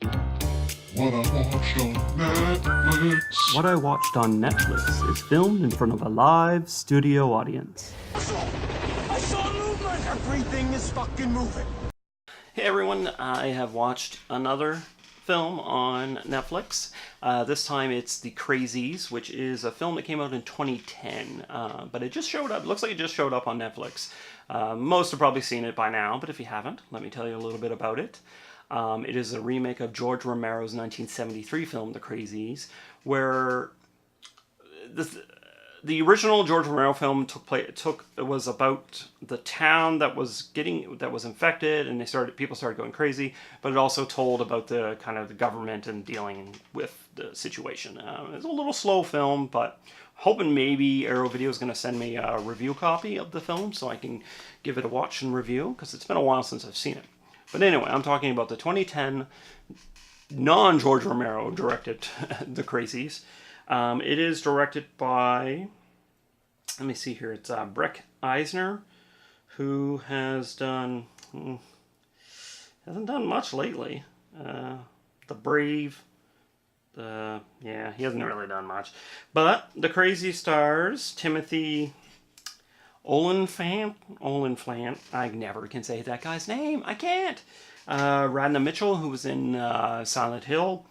What I watched on Netflix. What I watched on Netflix is filmed in front of a live studio audience. I saw movement! Everything is fucking moving! Hey everyone, I have watched another film on Netflix. This time it's The Crazies, which is a film that came out in 2010. But it just showed up, looks like it just showed up on Netflix. Most have probably seen it by now, but if you haven't, let me tell you a little bit about it. It is a remake of George Romero's 1973 film, The Crazies, where the original George Romero film was about the town that was infected, and people started going crazy. But it also told about the kind of the government and dealing with the situation. It's a little slow film, but hoping maybe Arrow Video is going to send me a review copy of the film so I can give it a watch and review, because it's been a while since I've seen it. But anyway, I'm talking about the 2010 non-George Romero directed The Crazies. It is directed by, let me see here, it's Breck Eisner, who hasn't done much lately. The Brave, yeah, he hasn't really done much. But The Crazy stars Timothy Olyphant, I never can say that guy's name, I can't. Radha Mitchell, who was in Silent Hill.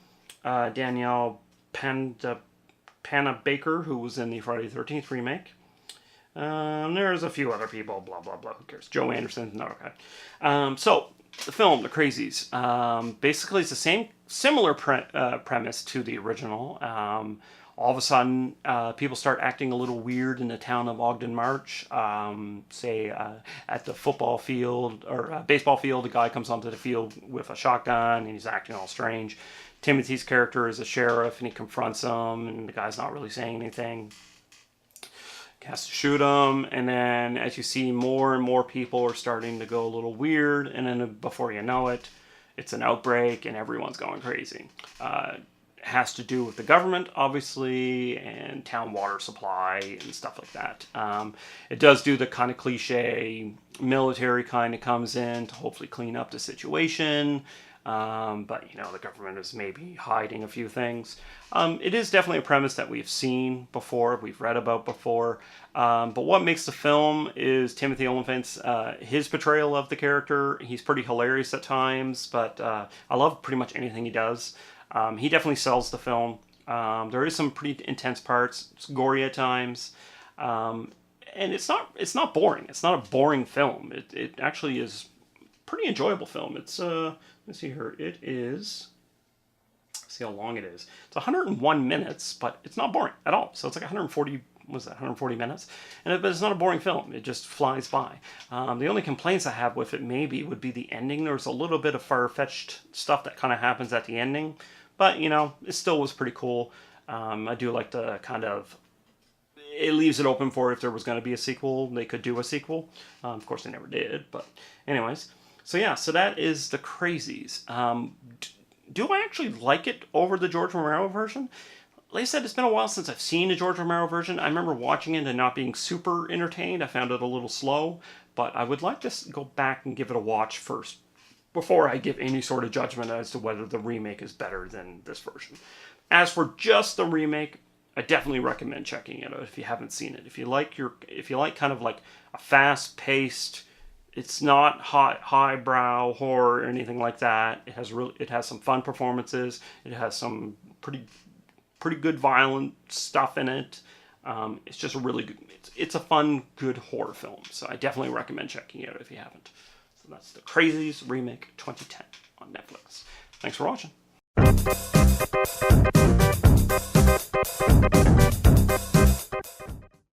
Danielle Panabaker, who was in the Friday the 13th remake. There's a few other people, blah, blah, blah, who cares. Joe Anderson's not okay. So, the film, The Crazies, basically it's the similar premise to the original. All of a sudden, people start acting a little weird in the town of Ogden March. Say, at the football field, or baseball field, a guy comes onto the field with a shotgun, and he's acting all strange. Timothy's character is a sheriff, and he confronts him, and the guy's not really saying anything. He has to shoot him, and then as you see, more and more people are starting to go a little weird, and then before you know it, it's an outbreak, and everyone's going crazy. Has to do with the government, obviously, and town water supply and stuff like that. It does do the kind of cliche military kind of comes in to hopefully clean up the situation. But, you know, the government is maybe hiding a few things. It is definitely a premise that we've seen before, we've read about before. But what makes the film is Timothy Olyphant's, his portrayal of the character. He's pretty hilarious at times, but I love pretty much anything he does. He definitely sells the film. There is some pretty intense parts. It's gory at times. And it's not boring. It's not a boring film. It actually is a pretty enjoyable film. It's, let's see here. It is, let's see how long it is. It's 101 minutes, but it's not boring at all. So it's like 140 minutes? But it's not a boring film. It just flies by. The only complaints I have with it maybe would be the ending. There's a little bit of far-fetched stuff that kind of happens at the ending. But, you know, it still was pretty cool. I do like the kind of, it leaves it open for if there was going to be a sequel, they could do a sequel. Of course, they never did, but anyways. So yeah, so that is The Crazies. Do I actually like it over the George Romero version? Like I said, it's been a while since I've seen the George Romero version. I remember watching it and not being super entertained. I found it a little slow, but I would like to go back and give it a watch first before I give any sort of judgment as to whether the remake is better than this version. As for just the remake, I definitely recommend checking it out if you haven't seen it. If you like kind of like a fast-paced, it's not highbrow horror or anything like that. It has some fun performances. It has some pretty good violent stuff in it. It's just a really good, it's a fun, good horror film. So I definitely recommend checking it out if you haven't. So that's The Crazies Remake 2010 on Netflix. Thanks for watching.